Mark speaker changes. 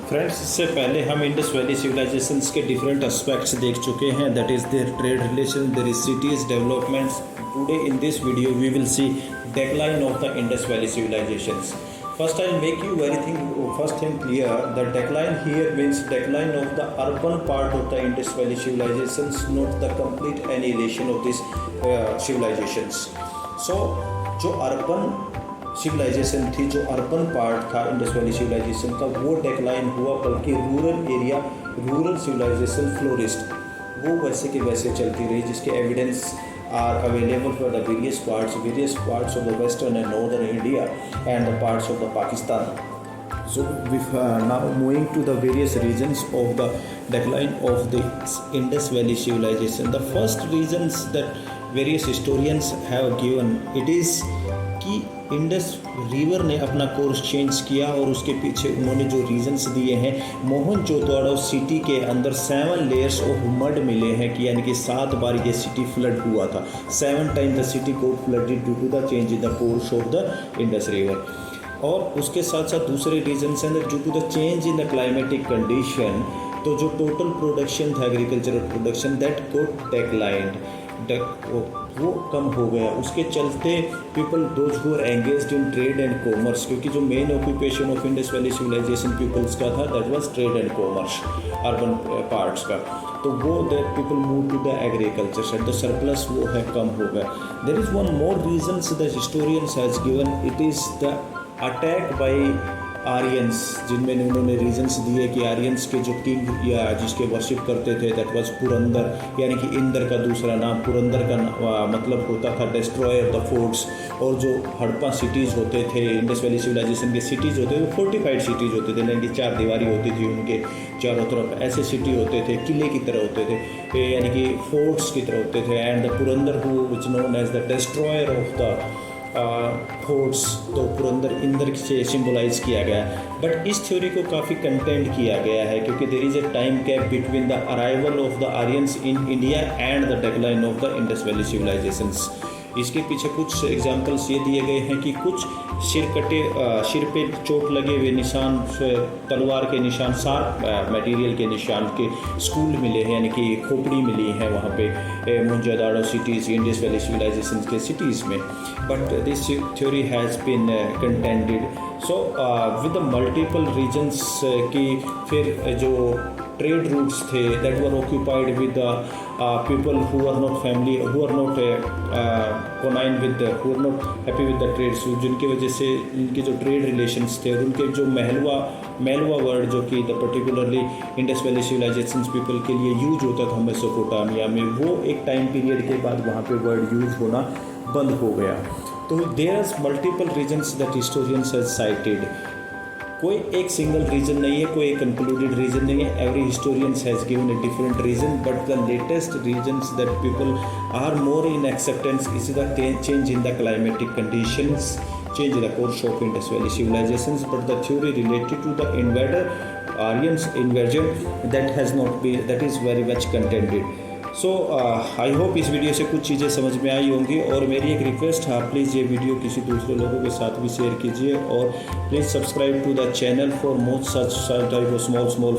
Speaker 1: Friends, इससे पहले हम इंडस वैली सिविलाइजेशंस के डिफरेंट एस्पेक्ट्स देख चुके हैं, that is there trade relation, there is cities developments. Today in this video we will see decline of the Indus Valley civilizations. First, I'll make you first thing clear. The decline here means decline of the urban part of the Indus Valley civilizations, not the complete annihilation of these civilizations. So, जो urban civilisation थी, जो urban part था Indus valley civilisation का, वो decline हुआ, बल्कि rural civilisation florist, वो वैसे के वैसे चलती रही, जिसके evidence are available for the various parts of the western and northern India and the parts of the Pakistan. So with now moving to the various regions of the decline of the Indus Valley civilization, the first reasons that various historians have given, it is कि Indus river ने अपना course change किया, और उसके पीछे उन्होंने जो reasons दिए हैं, मोहनजोदड़ो सिटी के अंदर 7 लेयर्स ऑफ मड मिले हैं, कि यानी कि 7 बार ये सिटी फ्लड हुआ था. 7 टाइम द सिटी को flooded due to the change in the course of the Indus river. और उसके साथ साथ दूसरे रीजन्स हैं due to the change in the climatic condition. तो जो टोटल प्रोडक्शन था, agricultural production, that got declined, वो कम हो गया. उसके चलते people those who are engaged in trade and commerce, क्योंकि जो main occupation of Indus valley civilization peoples का था, that was trade and commerce, urban parts का. तो वो that people move to the agriculture side, the surplus वो है कम हो गया. There is one more reasons the historians has given, it is the attack by Aryans, जिनमें उन्होंने रीजन्स दिए कि आर्यंस के जो किंग या जिसके वर्शिप करते थे, दैट वाज पुरंदर, यानी कि इंदर का दूसरा नाम. पुरंदर का मतलब होता था डिस्ट्रॉयर द फोर्ट्स. और जो हड़प्पा सिटीज़ होते थे, इंडस वैली सिविलाइजेशन के सिटीज़ होते थे, वो फोर्टिफाइड सिटीज़ होते थे, यानी कि 4 दीवारी होती थी उनके चारों तरफ. ऐसे सिटी होते थे, किले की तरह होते थे, यानी कि फोर्ट्स की तरह होते थे. And the Purandar who which known as the destroyer of the forts, तो पुरंदर इंदर से सिम्बलाइज किया गया. बट इस थ्योरी को काफ़ी कंटेंट किया गया है, क्योंकि there is a time gap between the arrival of the Aryans in India and the decline of the Indus valley civilizations. इसके पीछे कुछ एग्जांपल्स ये दिए गए हैं कि कुछ सिर पे चोट लगे हुए निशान, तलवार के निशान, शार्प मटेरियल के निशान के स्कूल मिले हैं, यानी कि खोपड़ी मिली है वहाँ पे Mohenjodaro cities, Indus valley civilisation के सिटीज़ में. But this theory has been contended. So with the multiple reasons की फिर जो ट्रेड रूट्स थे, that were occupied with the people who are not family, who are not canine with, who are not happy with the trades, जिनकी वजह से इनके जो trade relations थे, और उनके जो मेलवा वर्ड जो कि the particularly Indus valley civilizations people के लिए यूज होता था मेसोपोटामिया में, वो एक टाइम पीरियड के बाद वहाँ पे वर्ड यूज होना बंद हो गया. तो there are multiple reasons that historians has cited. कोई एक सिंगल रीजन नहीं है, कोई एक कंक्लूडेड रीजन नहीं है. Every historians has given a different reason, but the latest reasons that people are more in acceptance is the change in the climatic conditions, change in the course of Indus Valley civilizations. But the theory related to the invader Aryans invasion, that is very much contended. So I hope इस video से कुछ चीज़ें समझ में आई होंगी. और मेरी एक रिक्वेस्ट है, प्लीज़ ये वीडियो किसी दूसरे लोगों के साथ भी शेयर कीजिए, और please subscribe to the channel for more such type of small